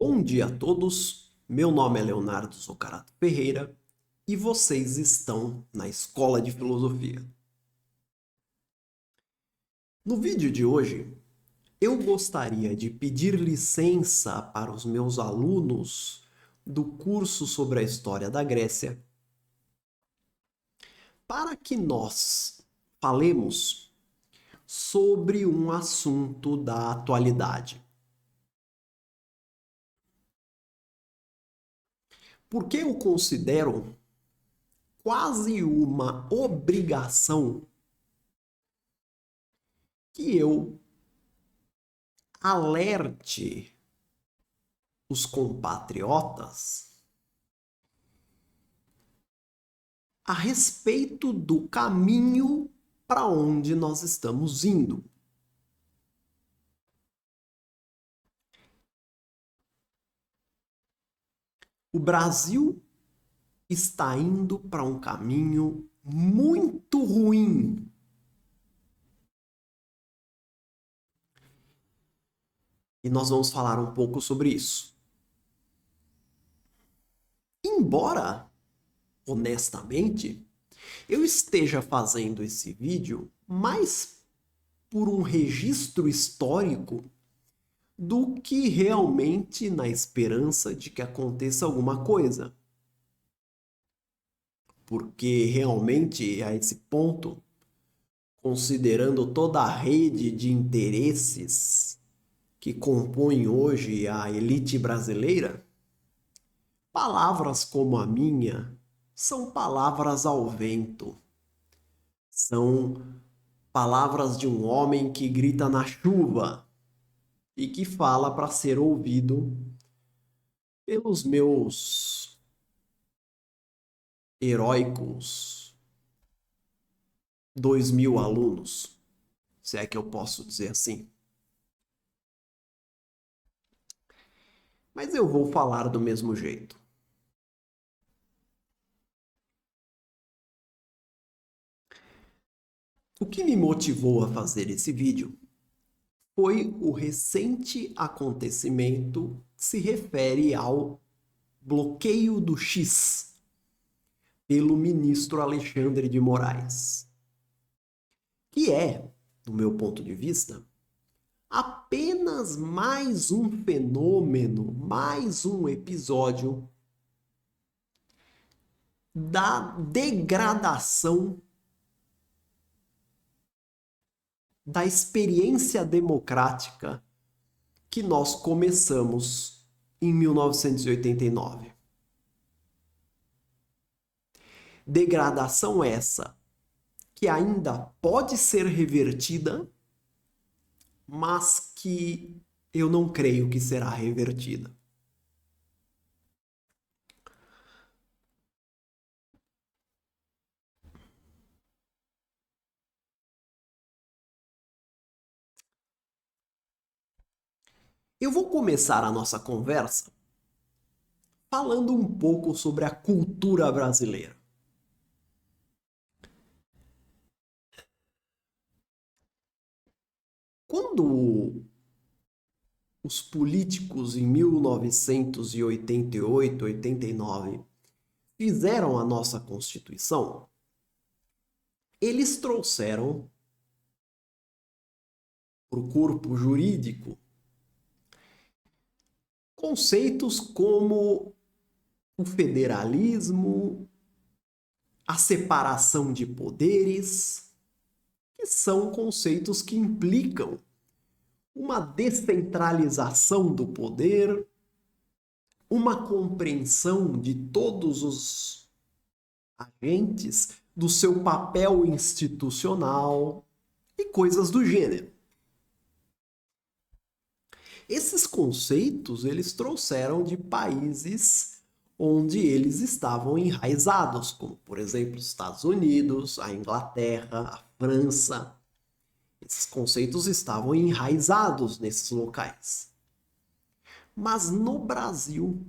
Bom dia a todos, meu nome é Leonardo Zoccarato Ferreira e vocês estão na Escola de Filosofia. No vídeo de hoje, eu gostaria de pedir licença para os meus alunos do curso sobre a história da Grécia para que nós falemos sobre um assunto da atualidade. Porque eu considero quase uma obrigação que eu alerte os compatriotas a respeito do caminho para onde nós estamos indo. O Brasil está indo para um caminho muito ruim. E nós vamos falar um pouco sobre isso. Embora, honestamente, eu esteja fazendo esse vídeo mais por um registro histórico do que realmente na esperança de que aconteça alguma coisa. Porque realmente, a esse ponto, considerando toda a rede de interesses que compõe hoje a elite brasileira, palavras como a minha são palavras ao vento. São palavras de um homem que grita na chuva e que fala para ser ouvido pelos meus heróicos 2.000 alunos, se é que eu posso dizer assim. Mas eu vou falar do mesmo jeito. O que me motivou a fazer esse vídeo foi o recente acontecimento que se refere ao bloqueio do X pelo ministro Alexandre de Moraes, que é, do meu ponto de vista, apenas mais um fenômeno, mais um episódio da degradação da experiência democrática que nós começamos em 1989. Degradação essa que ainda pode ser revertida, mas que eu não creio que será revertida. Eu vou começar a nossa conversa falando um pouco sobre a cultura brasileira. Quando os políticos em 1988, 89 fizeram a nossa Constituição, eles trouxeram para o corpo jurídico conceitos como o federalismo, a separação de poderes, que são conceitos que implicam uma descentralização do poder, uma compreensão de todos os agentes do seu papel institucional e coisas do gênero. Esses conceitos eles trouxeram de países onde eles estavam enraizados, como por exemplo os Estados Unidos, a Inglaterra, a França. Esses conceitos estavam enraizados nesses locais. Mas no Brasil,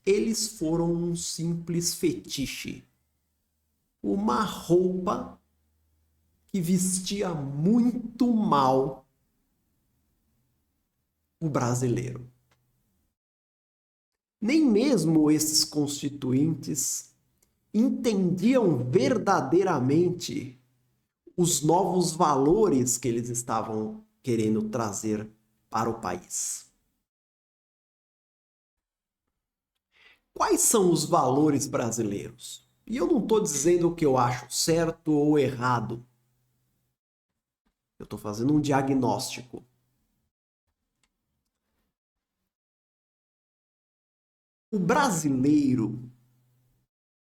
eles foram um simples fetiche. Uma roupa que vestia muito mal o brasileiro. Nem mesmo esses constituintes entendiam verdadeiramente os novos valores que eles estavam querendo trazer para o país. Quais são os valores brasileiros? E eu não estou dizendo o que eu acho certo ou errado. Eu estou fazendo um diagnóstico. O brasileiro,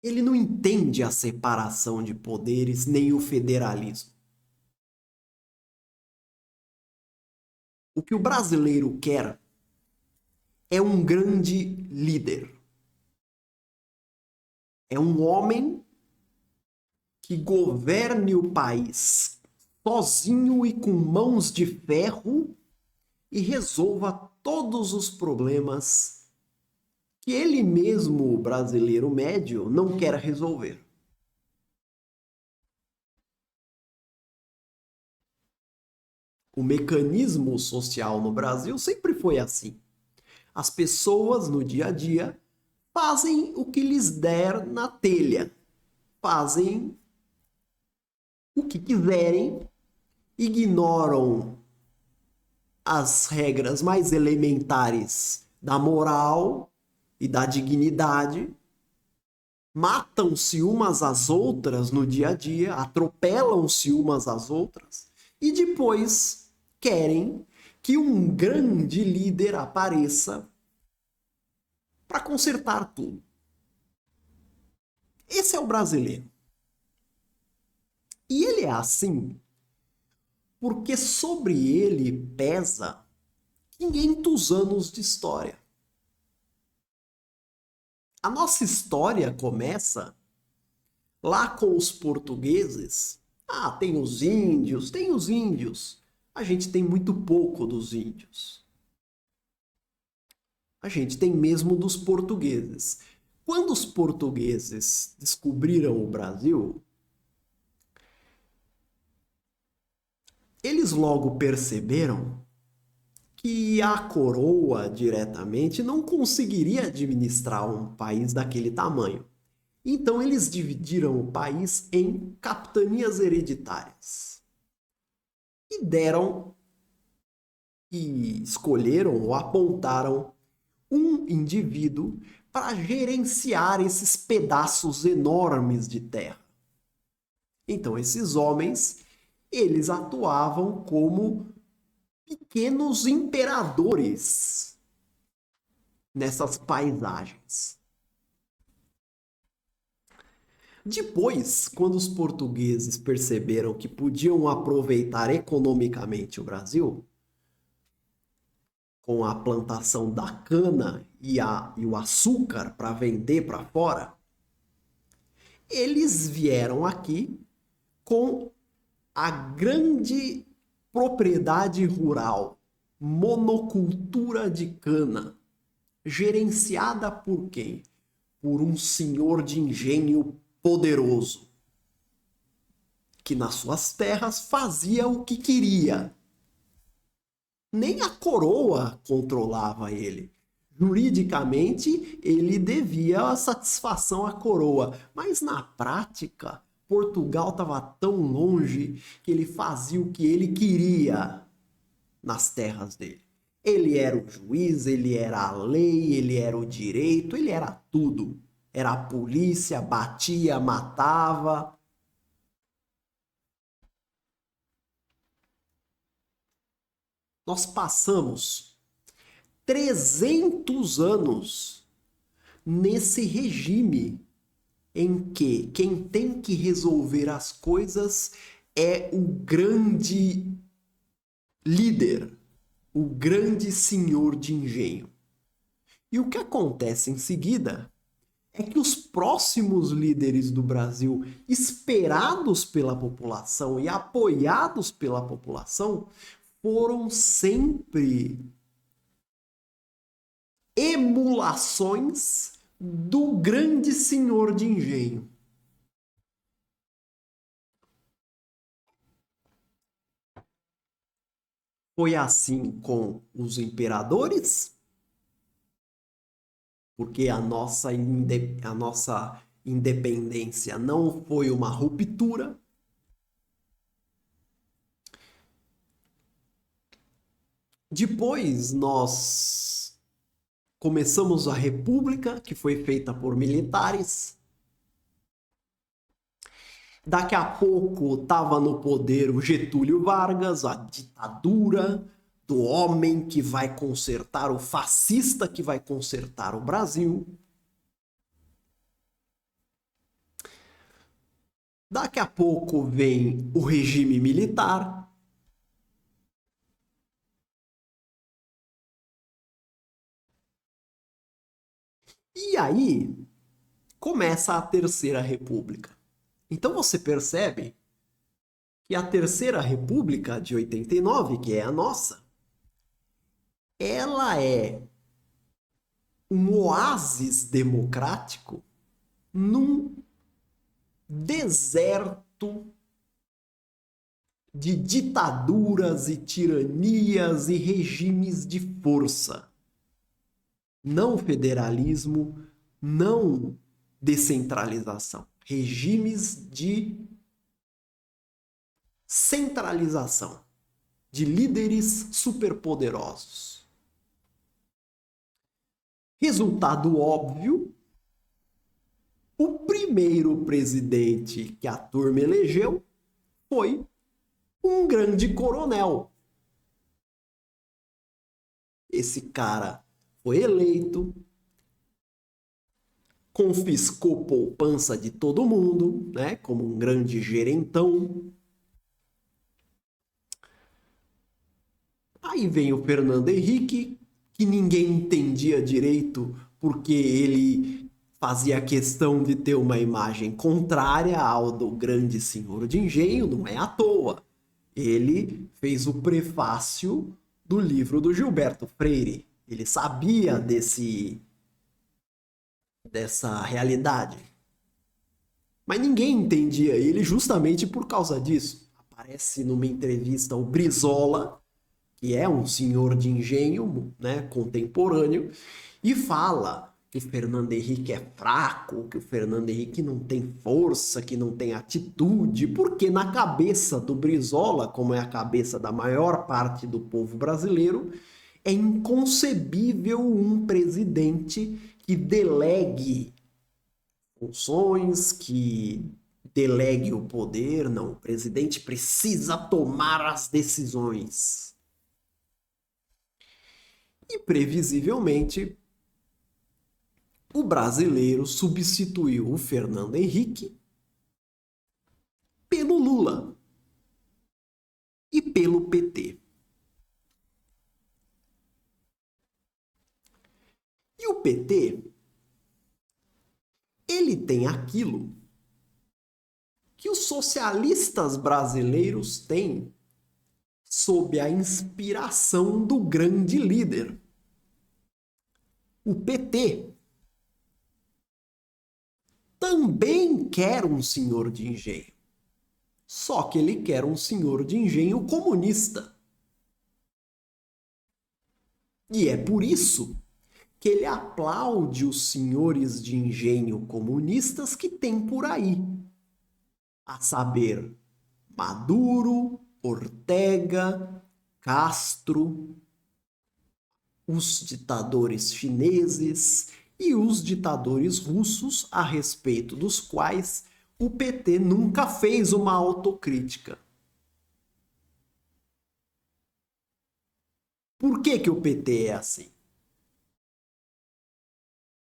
ele não entende a separação de poderes nem o federalismo. O que o brasileiro quer é um grande líder. É um homem que governe o país sozinho e com mãos de ferro e resolva todos os problemas que ele mesmo, o brasileiro médio, não quer resolver. O mecanismo social no Brasil sempre foi assim. As pessoas no dia a dia fazem o que lhes der na telha, fazem o que quiserem, ignoram as regras mais elementares da moral e da dignidade, matam-se umas às outras no dia a dia, atropelam-se umas às outras e depois querem que um grande líder apareça para consertar tudo. Esse é o brasileiro. E ele é assim porque sobre ele pesa 500 anos de história. A nossa história começa lá com os portugueses. Ah, tem os índios, tem os índios. A gente tem muito pouco dos índios. A gente tem mesmo dos portugueses. Quando os portugueses descobriram o Brasil, eles logo perceberam que a coroa diretamente não conseguiria administrar um país daquele tamanho. Então eles dividiram o país em capitanias hereditárias e deram e escolheram ou apontaram um indivíduo para gerenciar esses pedaços enormes de terra. Então esses homens, eles atuavam como pequenos imperadores nessas paisagens. Depois, quando os portugueses perceberam que podiam aproveitar economicamente o Brasil, com a plantação da cana e o açúcar para vender para fora, eles vieram aqui com a grande propriedade rural, monocultura de cana, gerenciada por quem? Por um senhor de engenho poderoso, que nas suas terras fazia o que queria. Nem a coroa controlava ele. Juridicamente, ele devia a satisfação à coroa, mas na prática, Portugal estava tão longe que ele fazia o que ele queria nas terras dele. Ele era o juiz, ele era a lei, ele era o direito, ele era tudo. Era a polícia, batia, matava. Nós passamos 300 anos nesse regime em que quem tem que resolver as coisas é o grande líder, o grande senhor de engenho. E o que acontece em seguida é que os próximos líderes do Brasil, esperados pela população e apoiados pela população, foram sempre emulações do grande senhor de engenho. Foi assim com os imperadores, porque a nossa independência não foi uma ruptura. Depois nós começamos a República, que foi feita por militares. Daqui a pouco estava no poder o Getúlio Vargas, a ditadura do homem que vai consertar, o fascista que vai consertar o Brasil. Daqui a pouco vem o regime militar. E aí começa a Terceira República. Então você percebe que a Terceira República de 89, que é a nossa, ela é um oásis democrático num deserto de ditaduras e tiranias e regimes de força. Não federalismo, não descentralização. Regimes de centralização, de líderes superpoderosos. Resultado óbvio, o primeiro presidente que a turma elegeu foi um grande coronel. Esse cara foi eleito, confiscou poupança de todo mundo, né, como um grande gerentão. Aí vem o Fernando Henrique, que ninguém entendia direito porque ele fazia questão de ter uma imagem contrária ao do grande senhor de engenho, não é à toa. Ele fez o prefácio do livro do Gilberto Freire. Ele sabia dessa realidade. Mas ninguém entendia ele justamente por causa disso. Aparece numa entrevista o Brizola, que é um senhor de engenho, né, contemporâneo, e fala que o Fernando Henrique é fraco, que o Fernando Henrique não tem força, que não tem atitude, porque na cabeça do Brizola, como é a cabeça da maior parte do povo brasileiro, é inconcebível um presidente que delegue funções, que delegue o poder. Não, o presidente precisa tomar as decisões. E previsivelmente, o brasileiro substituiu o Fernando Henrique pelo Lula e pelo PT. E o PT, ele tem aquilo que os socialistas brasileiros têm sob a inspiração do grande líder. O PT também quer um senhor de engenho. Só que ele quer um senhor de engenho comunista. E é por isso que ele aplaude os senhores de engenho comunistas que tem por aí. A saber, Maduro, Ortega, Castro, os ditadores chineses e os ditadores russos, a respeito dos quais o PT nunca fez uma autocrítica. Por que o PT é assim?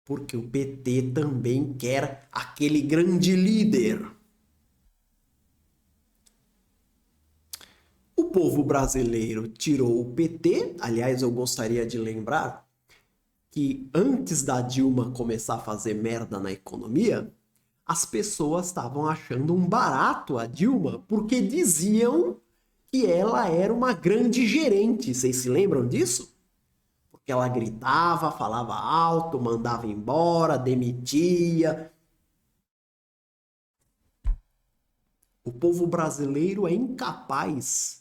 Porque o PT também quer aquele grande líder. O povo brasileiro tirou o PT. Aliás, eu gostaria de lembrar que antes da Dilma começar a fazer merda na economia, as pessoas estavam achando um barato a Dilma porque diziam que ela era uma grande gerente. Vocês se lembram disso? Porque ela gritava, falava alto, mandava embora, demitia. O povo brasileiro é incapaz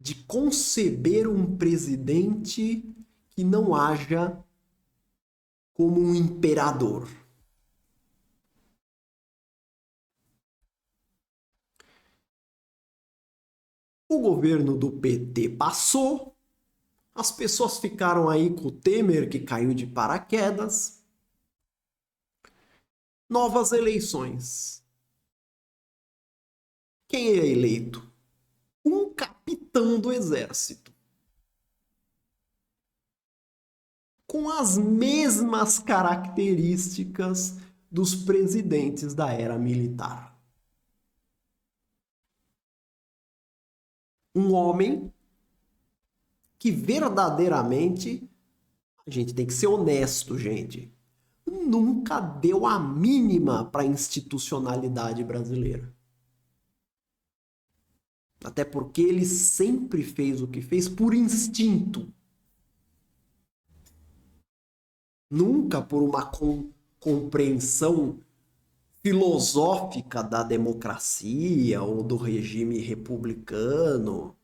de conceber um presidente que não haja como um imperador. O governo do PT passou, as pessoas ficaram aí com o Temer, que caiu de paraquedas. Novas eleições. Quem é eleito? Um capitão do exército. Com as mesmas características dos presidentes da era militar. Um homem que verdadeiramente, a gente tem que ser honesto, gente, nunca deu a mínima para a institucionalidade brasileira. Até porque ele sempre fez o que fez por instinto. Nunca por uma compreensão filosófica da democracia ou do regime republicano.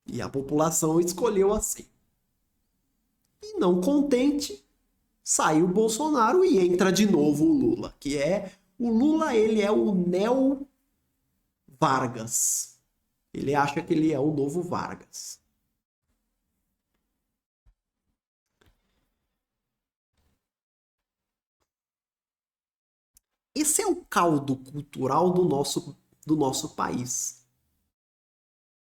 E a população escolheu assim. E não contente, sai o Bolsonaro e entra de novo o Lula, que é o Lula, ele é o neo Vargas. Ele acha que ele é o novo Vargas. Esse é o caldo cultural do nosso país.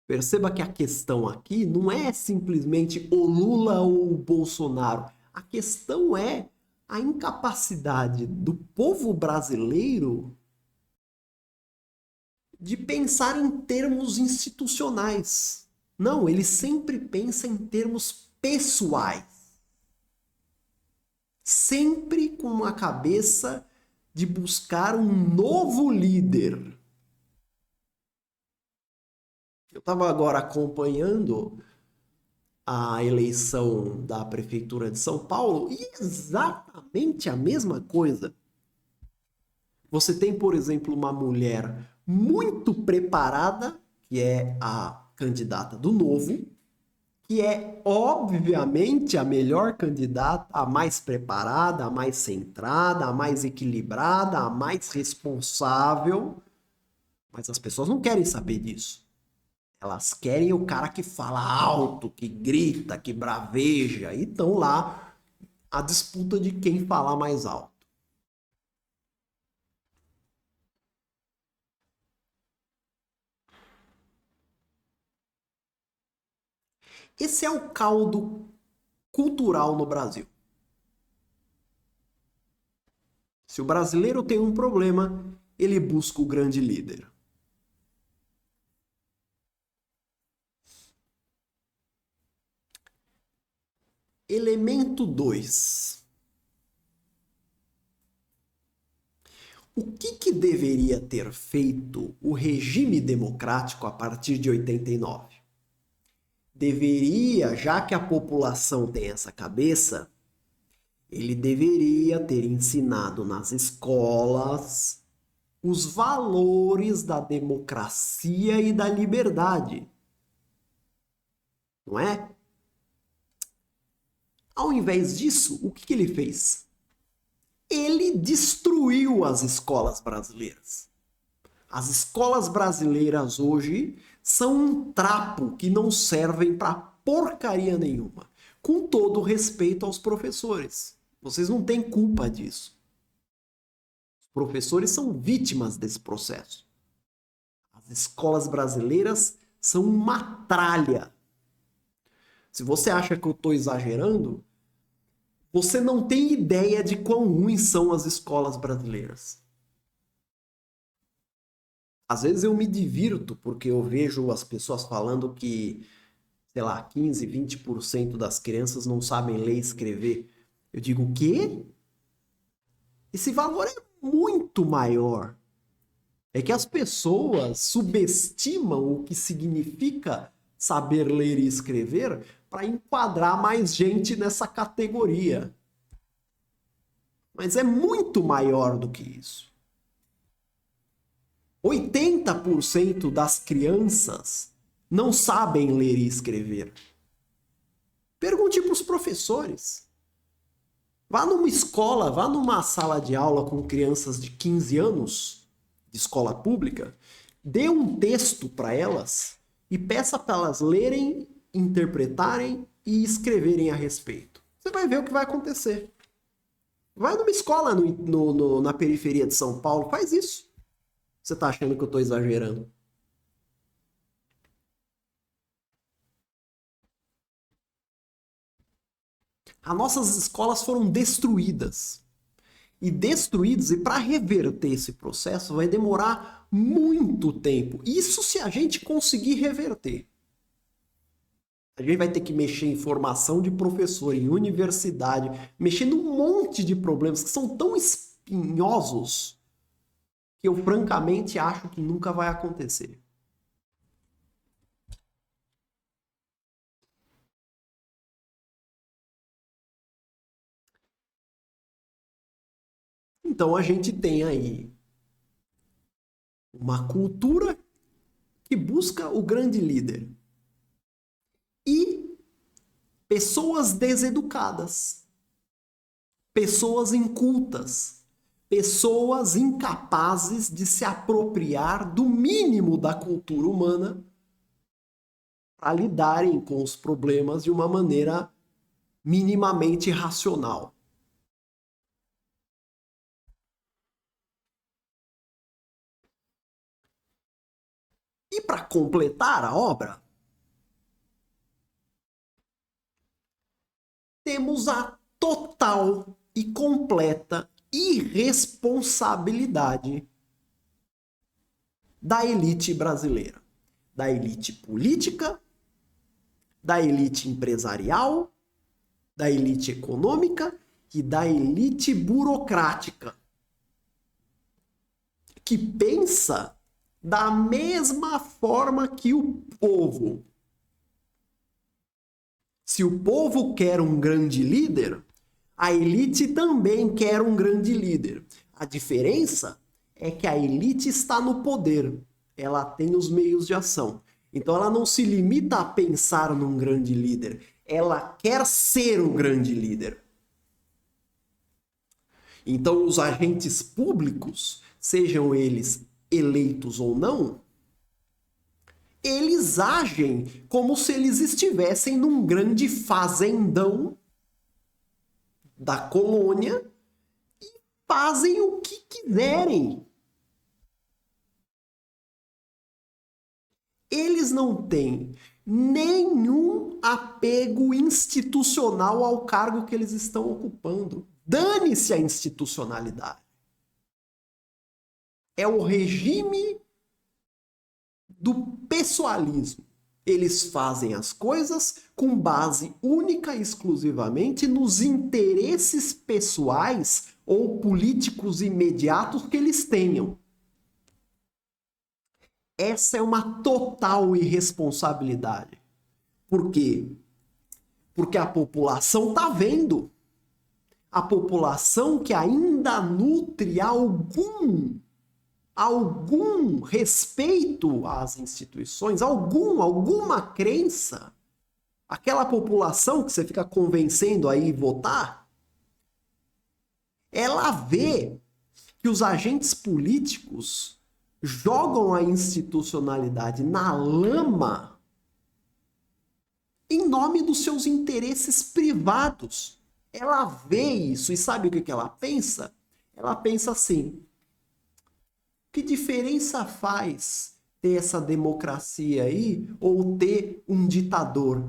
Perceba que a questão aqui não é simplesmente o Lula ou o Bolsonaro. A questão é a incapacidade do povo brasileiro de pensar em termos institucionais. Não, ele sempre pensa em termos pessoais. Sempre com a cabeça de buscar um novo líder. Eu estava agora acompanhando a eleição da Prefeitura de São Paulo e exatamente a mesma coisa. Você tem, por exemplo, uma mulher muito preparada, que é a candidata do Novo, que é obviamente a melhor candidata, a mais preparada, a mais centrada, a mais equilibrada, a mais responsável, mas as pessoas não querem saber disso. Elas querem o cara que fala alto, que grita, que braveja, e estão lá a disputa de quem falar mais alto. Esse é o caldo cultural no Brasil. Se o brasileiro tem um problema, ele busca o grande líder. Elemento 2. O que deveria ter feito o regime democrático a partir de 89? Deveria, já que a população tem essa cabeça, ele deveria ter ensinado nas escolas os valores da democracia e da liberdade. Não é? Ao invés disso, o que ele fez? Ele destruiu as escolas brasileiras. As escolas brasileiras hoje são um trapo que não servem para porcaria nenhuma. Com todo respeito aos professores. Vocês não têm culpa disso. Os professores são vítimas desse processo. As escolas brasileiras são uma tralha. Se você acha que eu estou exagerando, você não tem ideia de quão ruins são as escolas brasileiras. Às vezes eu me divirto porque eu vejo as pessoas falando que, sei lá, 15, 20% das crianças não sabem ler e escrever. Eu digo, o quê? Esse valor é muito maior. É que as pessoas subestimam o que significa saber ler e escrever para enquadrar mais gente nessa categoria. Mas é muito maior do que isso. 80% das crianças não sabem ler e escrever. Pergunte para os professores. Vá numa escola, vá numa sala de aula com crianças de 15 anos, de escola pública, dê um texto para elas e peça para elas lerem, interpretarem e escreverem a respeito. Você vai ver o que vai acontecer. Vai numa escola na periferia de São Paulo, faz isso. Você está achando que eu estou exagerando? As nossas escolas foram destruídas. E para reverter esse processo vai demorar muito tempo. Isso se a gente conseguir reverter. A gente vai ter que mexer em formação de professor, em universidade, mexer num monte de problemas que são tão espinhosos que eu francamente acho que nunca vai acontecer. Então a gente tem aí uma cultura que busca o grande líder e pessoas deseducadas, pessoas incultas, pessoas incapazes de se apropriar do mínimo da cultura humana para lidarem com os problemas de uma maneira minimamente racional. E para completar a obra, temos a total e completa irresponsabilidade da elite brasileira, da elite política, da elite empresarial, da elite econômica e da elite burocrática, que pensa da mesma forma que o povo. Se o povo quer um grande líder, a elite também quer um grande líder. A diferença é que a elite está no poder, ela tem os meios de ação. Então ela não se limita a pensar num grande líder, ela quer ser o grande líder. Então os agentes públicos, sejam eles eleitos ou não, eles agem como se eles estivessem num grande fazendão da colônia e fazem o que quiserem. Eles não têm nenhum apego institucional ao cargo que eles estão ocupando. Dane-se a institucionalidade. É o regime do pessoalismo. Eles fazem as coisas com base única e exclusivamente nos interesses pessoais ou políticos imediatos que eles tenham. Essa é uma total irresponsabilidade. Por quê? Porque a população está vendo. A população que ainda nutre algum respeito às instituições, alguma crença, aquela população que você fica convencendo aí votar, ela vê que os agentes políticos jogam a institucionalidade na lama em nome dos seus interesses privados. Ela vê isso e sabe o que ela pensa? Ela pensa assim: que diferença faz ter essa democracia aí ou ter um ditador?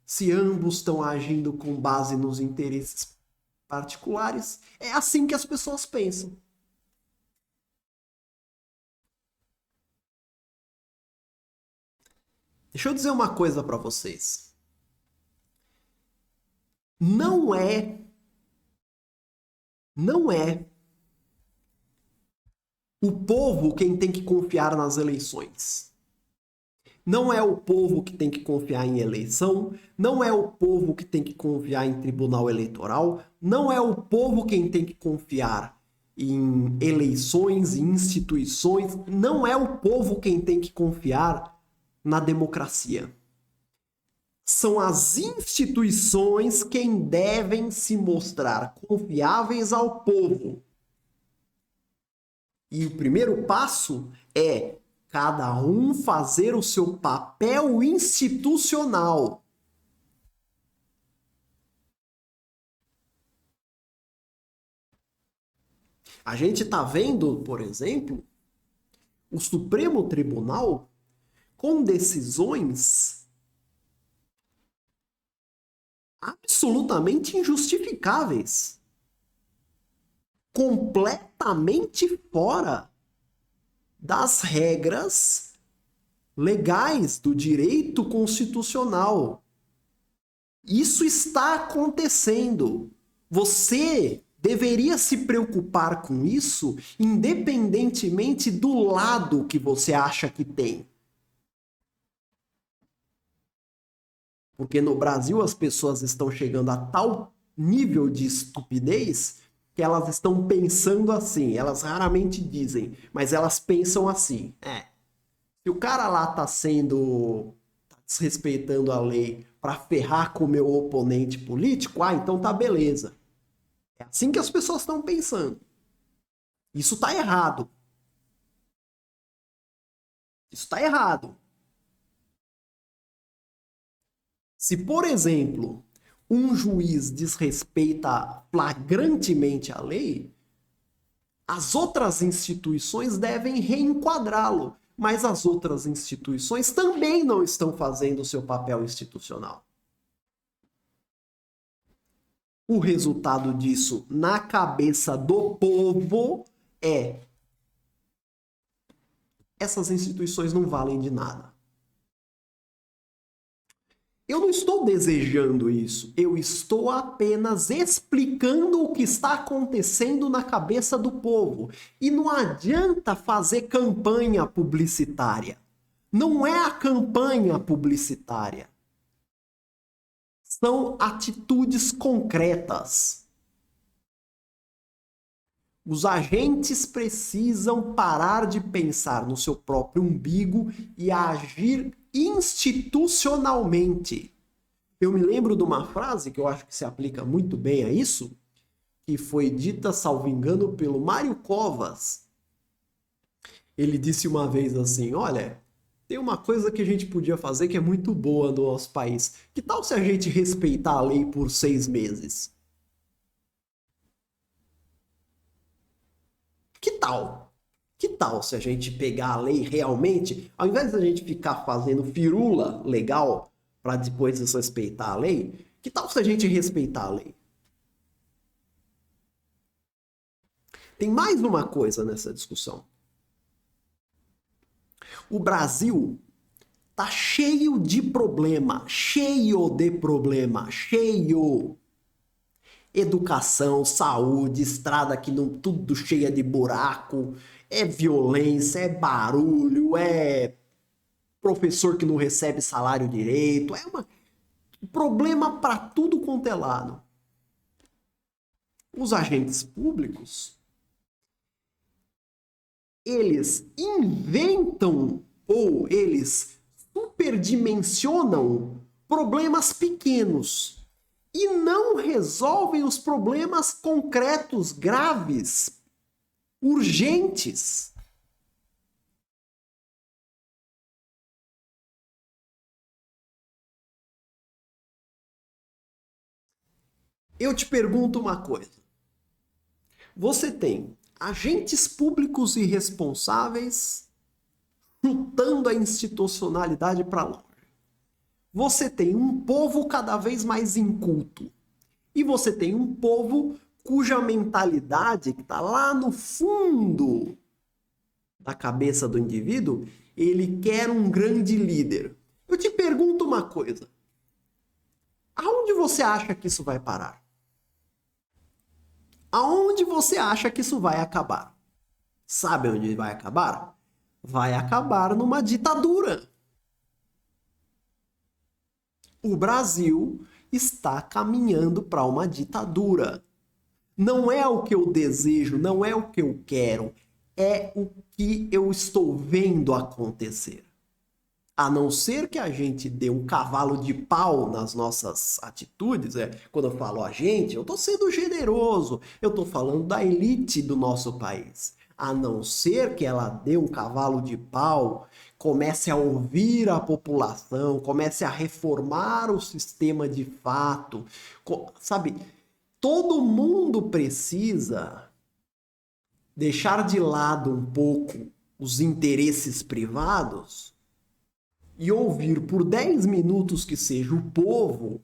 Se ambos estão agindo com base nos interesses particulares, é assim que as pessoas pensam. Deixa eu dizer uma coisa para vocês. Não é o povo quem tem que confiar nas eleições. Não é o povo que tem que confiar em eleição, não é o povo que tem que confiar em tribunal eleitoral, não é o povo quem tem que confiar em eleições, em instituições, não é o povo quem tem que confiar na democracia. São as instituições quem devem se mostrar confiáveis ao povo. E o primeiro passo é cada um fazer o seu papel institucional. A gente está vendo, por exemplo, o Supremo Tribunal com decisões absolutamente injustificáveis, completamente fora das regras legais do direito constitucional. Isso está acontecendo. Você deveria se preocupar com isso, independentemente do lado que você acha que tem. Porque no Brasil as pessoas estão chegando a tal nível de estupidez que elas estão pensando assim. Elas raramente dizem, mas elas pensam assim. Se o cara lá tá desrespeitando a lei para ferrar com o meu oponente político, então tá beleza. É assim que as pessoas estão pensando. Isso tá errado. Isso tá errado. Se, por exemplo, um juiz desrespeita flagrantemente a lei, as outras instituições devem reenquadrá-lo, mas as outras instituições também não estão fazendo o seu papel institucional. O resultado disso na cabeça do povo é: essas instituições não valem de nada. Eu não estou desejando isso, eu estou apenas explicando o que está acontecendo na cabeça do povo. E não adianta fazer campanha publicitária. Não é a campanha publicitária. São atitudes concretas. Os agentes precisam parar de pensar no seu próprio umbigo e agir institucionalmente. Eu me lembro de uma frase que eu acho que se aplica muito bem a isso, que foi dita, salvo engano, pelo Mário Covas. Ele disse uma vez assim: olha, tem uma coisa que a gente podia fazer que é muito boa no nosso país. Que tal se a gente respeitar a lei por 6 meses? Que tal? Que tal se a gente pegar a lei realmente, ao invés de a gente ficar fazendo firula legal para depois desrespeitar a lei, que tal se a gente respeitar a lei? Tem mais uma coisa nessa discussão. O Brasil tá cheio de problema, cheio. Educação, saúde, estrada que não tudo cheia de buraco, é violência, é barulho, é professor que não recebe salário direito, é um problema para tudo quanto é lado. Os agentes públicos, eles inventam ou eles superdimensionam problemas pequenos e não resolvem os problemas concretos, graves, urgentes. Eu te pergunto uma coisa. Você tem agentes públicos irresponsáveis chutando a institucionalidade para longe. Você tem um povo cada vez mais inculto. E você tem um povo cuja mentalidade, que está lá no fundo da cabeça do indivíduo, ele quer um grande líder. Eu te pergunto uma coisa. Aonde você acha que isso vai parar? Aonde você acha que isso vai acabar? Sabe onde vai acabar? Vai acabar numa ditadura. O Brasil está caminhando para uma ditadura. Não é o que eu desejo, não é o que eu quero, é o que eu estou vendo acontecer. A não ser que a gente dê um cavalo de pau nas nossas atitudes, quando eu falo a gente, eu estou sendo generoso, eu estou falando da elite do nosso país. A não ser que ela dê um cavalo de pau, comece a ouvir a população, comece a reformar o sistema de fato, sabe? Todo mundo precisa deixar de lado um pouco os interesses privados e ouvir por 10 minutos que seja o povo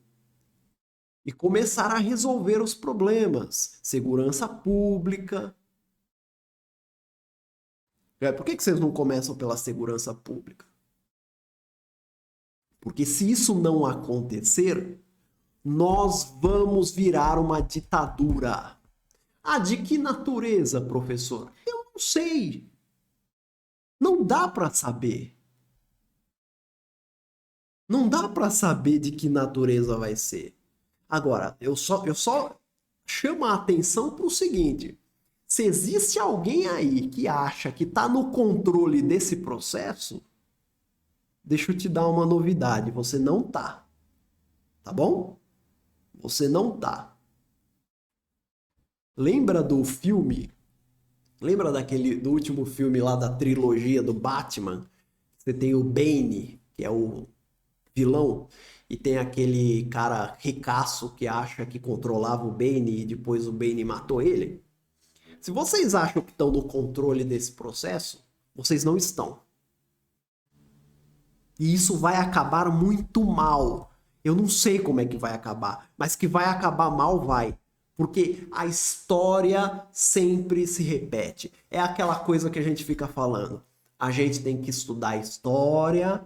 e começar a resolver os problemas. Segurança pública. Por que vocês não começam pela segurança pública? Porque se isso não acontecer, nós vamos virar uma ditadura. Ah, de que natureza, professor? Eu não sei. Não dá para saber. Não dá para saber de que natureza vai ser. Agora, eu só chamo a atenção para o seguinte: se existe alguém aí que acha que está no controle desse processo, deixa eu te dar uma novidade: você não tá. Tá bom? Você não tá. Lembra do filme? Lembra do último filme lá da trilogia do Batman? Você tem o Bane, que é o vilão, e tem aquele cara ricaço que acha que controlava o Bane e depois o Bane matou ele. Se vocês acham que estão no controle desse processo, vocês não estão. E isso vai acabar muito mal. Eu não sei como é que vai acabar, mas que vai acabar mal, vai. Porque a história sempre se repete. É aquela coisa que a gente fica falando. A gente tem que estudar história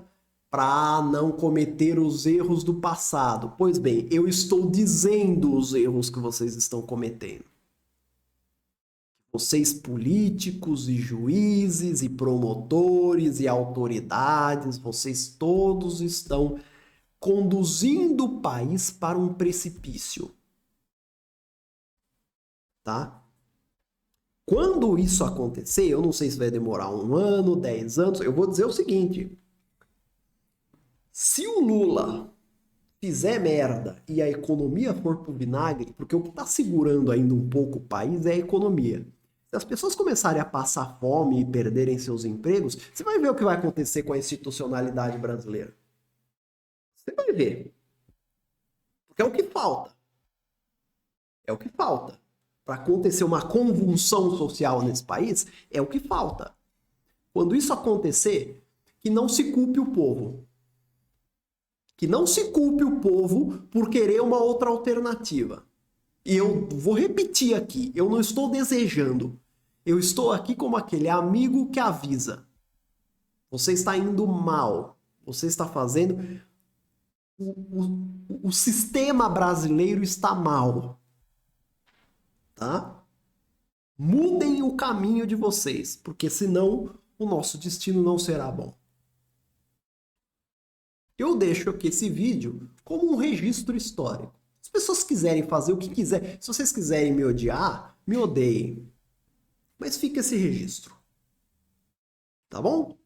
para não cometer os erros do passado. Pois bem, eu estou dizendo os erros que vocês estão cometendo. Vocês políticos e juízes e promotores e autoridades, vocês todos estão conduzindo o país para um precipício. Tá? Quando isso acontecer, eu não sei se vai demorar 1 ano, 10 anos, eu vou dizer o seguinte: se o Lula fizer merda e a economia for pro vinagre, porque o que está segurando ainda um pouco o país é a economia. Se as pessoas começarem a passar fome e perderem seus empregos, você vai ver o que vai acontecer com a institucionalidade brasileira. Você vai ver. Porque é o que falta. É o que falta. Para acontecer uma convulsão social nesse país, é o que falta. Quando isso acontecer, que não se culpe o povo. Que não se culpe o povo por querer uma outra alternativa. E eu vou repetir aqui, eu não estou desejando. Eu estou aqui como aquele amigo que avisa. Você está indo mal. Você está fazendo... O sistema brasileiro está mal. Tá? Mudem o caminho de vocês, porque senão o nosso destino não será bom. Eu deixo aqui esse vídeo como um registro histórico. Se as pessoas quiserem fazer o que quiser, se vocês quiserem me odiar, me odeiem. Mas fica esse registro. Tá bom?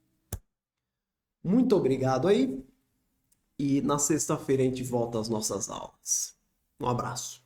Muito obrigado aí. E na sexta-feira a gente volta às nossas aulas. Um abraço.